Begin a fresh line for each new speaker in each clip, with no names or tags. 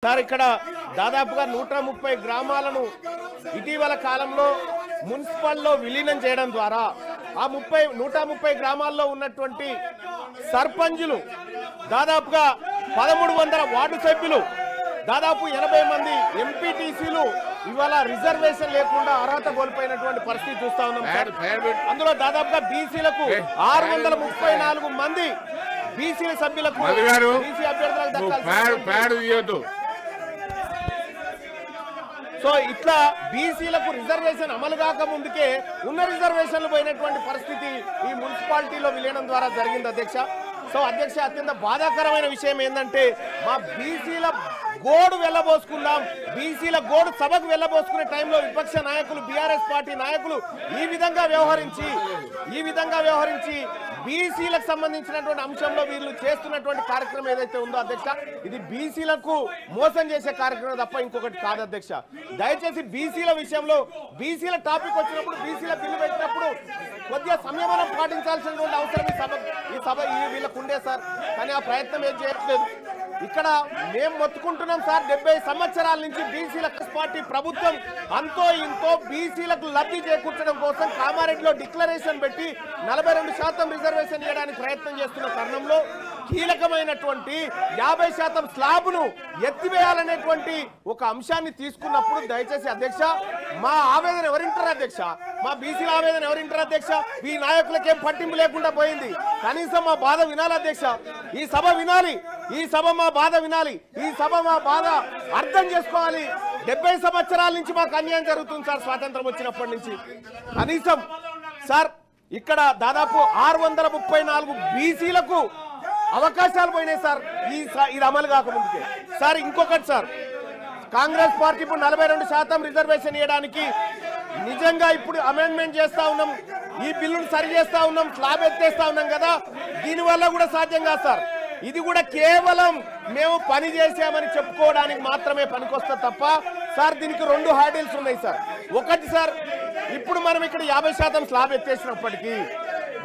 Sir ఇక్కడ దాదాపుగా 130 గ్రామాలను ఇటీవల కాలంలో మున్సిపల్లో విలీనం చేయడం ద్వారా ఆ 130 గ్రామాల్లో ఉన్నటువంటి సర్పంచులు దాదాపుగా 1300 వార్డు సభ్యులు దాదాపు 80 మంది ఎంపీటీసీలు ఇవాళ రిజర్వేషన్ లేకుండా అర్హత కోల్పోయినటువంటి పరిస్థితి చూస్తా ఉన్నాం. అందులో దాదాపుగా బీసీలకు 634 మంది బీసీ సభ్యులకు బీసీ అభ్యర్థులకు సో ఇట్లా బీసీలకు రిజర్వేషన్ అమలు కాక ముందుకే ఉన్న రిజర్వేషన్లు పోయినటువంటి పరిస్థితి ఈ మున్సిపాలిటీలో విలీనం ద్వారా జరిగింది అధ్యక్ష. సో అధ్యక్ష, అత్యంత బాధాకరమైన విషయం ఏంటంటే మా బీసీల గోడు వెళ్ళబోసుకుందాం, బీసీల గోడు సభకు వెళ్ళబోసుకునే టైంలో విపక్ష నాయకులు బీఆర్ఎస్ పార్టీ నాయకులు ఈ విధంగా వ్యవహరించి బీసీలకు సంబంధించినటువంటి అంశంలో వీళ్ళు చేస్తున్నటువంటి కార్యక్రమం ఏదైతే ఉందో అధ్యక్ష, ఇది బీసీలకు మోసం చేసే కార్యక్రమం తప్ప ఇంకొకటి కాదు అధ్యక్ష. దయచేసి బీసీల విషయంలో బీసీల టాపిక్ వచ్చినప్పుడు బీసీల బిల్లు పెట్టినప్పుడు కొద్దిగా సంయమనం పాటించాల్సినటువంటి అవసరం ఈ సభ వీళ్ళకు ఉండే సార్. కానీ ఆ ప్రయత్నం ఏం చేయట్లేదు. ఇక్కడ మేము మొత్తుకుంటున్నాం సార్, 70 సంవత్సరాల నుంచి బీసీల పార్టీ ప్రభుత్వం అంతో ఇంతో బీసీలకు లబ్ధి చేకూర్చడం కోసం కామారెడ్డిలో డిక్లరేషన్ పెట్టి 42% రిజర్వేషన్ ఇవ్వడానికి ప్రయత్నం చేస్తున్న తరుణంలో కీలకమైనటువంటి 50% స్లాబ్ను ఎత్తివేయాలనేటువంటి ఒక అంశాన్ని తీసుకున్నప్పుడు దయచేసి అధ్యక్ష మా ఆవేదన ఎవరింటారు అధ్యక్ష, మా బీసీల ఆవేదన ఎవరింటారు అధ్యక్ష? ఈ నాయకులకేం పట్టింపు లేకుండా పోయింది. కనీసం మా బాధ వినాలి అధ్యక్ష, ఈ సభ వినాలి, ఈ సభ మా బాధ వినాలి, ఈ సభ మా బాధ అర్థం చేసుకోవాలి. 70 సంవత్సరాల నుంచి మాకు అన్యాయం జరుగుతుంది సార్, స్వాతంత్రం వచ్చినప్పటి నుంచి. కనీసం సార్ ఇక్కడ దాదాపు 634 బీసీలకు అవకాశాలు పోయినాయి సార్ ఇది అమలు కాకముందుకే. సార్ ఇంకొకటి సార్, కాంగ్రెస్ పార్టీ ఇప్పుడు 42% రిజర్వేషన్ ఇవ్వడానికి నిజంగా ఇప్పుడు అమెండ్మెంట్ చేస్తా ఉన్నాం, ఈ బిల్లును సరి చేస్తా ఉన్నాం, స్లాబ్ ఎత్తేస్తా ఉన్నాం కదా, దీనివల్ల కూడా సాధ్యం కాదు సార్. ఇది కూడా కేవలం మేము పని చేసామని చెప్పుకోవడానికి మాత్రమే పనికొస్తుంది తప్ప సార్ దీనికి 2 హ్యాండిల్స్ ఉన్నాయి సార్. ఒకటి సార్, ఇప్పుడు మనం ఇక్కడ 50% స్లాబ్ ఎత్తేసినప్పటికీ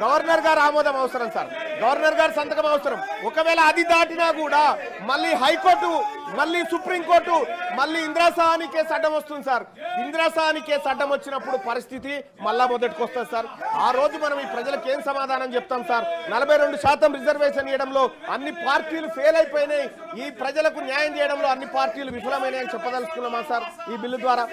గవర్నర్ గారు ఆమోదం అవసరం సార్, గవర్నర్ గారు సంతకం అవసరం. ఒకవేళ అది దాటినా కూడా మళ్ళీ హైకోర్టు, మళ్ళీ సుప్రీంకోర్టు, మళ్ళీ ఇందిరాసాని కేసు అడ్డం వస్తుంది సార్. ఇందిరాసాని కేసు అడ్డం వచ్చినప్పుడు పరిస్థితి మళ్ళా మొదటికి వస్తుంది సార్. ఆ రోజు మనం ఈ ప్రజలకు ఏం సమాధానం చెప్తాం సార్? 42% రిజర్వేషన్ ఇవ్వడంలో అన్ని పార్టీలు ఫెయిల్ అయిపోయినాయి, ఈ ప్రజలకు న్యాయం చేయడంలో అన్ని పార్టీలు విఫలమైనాయని చెప్పదలుచుకున్నామా సార్ ఈ బిల్లు ద్వారా?